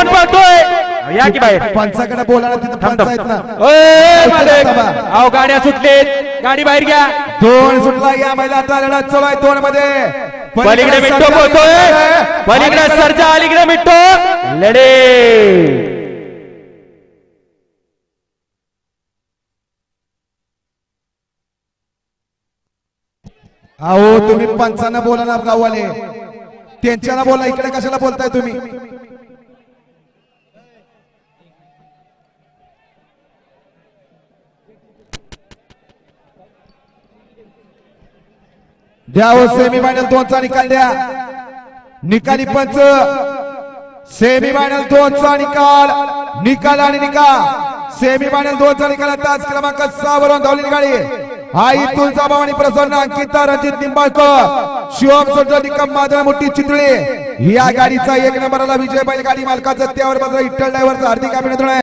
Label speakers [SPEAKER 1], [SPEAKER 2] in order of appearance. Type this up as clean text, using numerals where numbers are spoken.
[SPEAKER 1] पण पळतोय या की बाहेर
[SPEAKER 2] पंचाकडे बोला तिथं पंचायत ना
[SPEAKER 1] अहो गाड्या सुटलेत गाडी बाहेर घ्या
[SPEAKER 2] दोन सुटला या मैदानात लढत चालू आहे दोन मध्ये
[SPEAKER 1] पलीकडे मिट्टो बोलतोय पलीकडे सरजा अलीकडे मिट्टो लढे
[SPEAKER 2] अहो तुम्ही पंचांना बोला ना गाववाले त्यांच्याला बोला इकडे कशाला बोलताय तुम्ही द्या हो सेमी फायनल 2चा निकाल द्या निकाली पंच सेमी फायनल 2चा निकाल आणि निकाल सेमी फायनल 2चा निकाल तास क्रमांक 6 वरून धावलेली गाडी आई तुळजाभाऊ आणि प्रसन्न अंकिता रणजित निंबाळकर शिवम सुंदर निकम मादळ मोठी चितळे या गाडीचा 1 नंबरला विजय बैलगाडी मालकाचं त्यावर विठ्ठल ड्रायव्हरचं हार्दिक अभिनंदन आहे।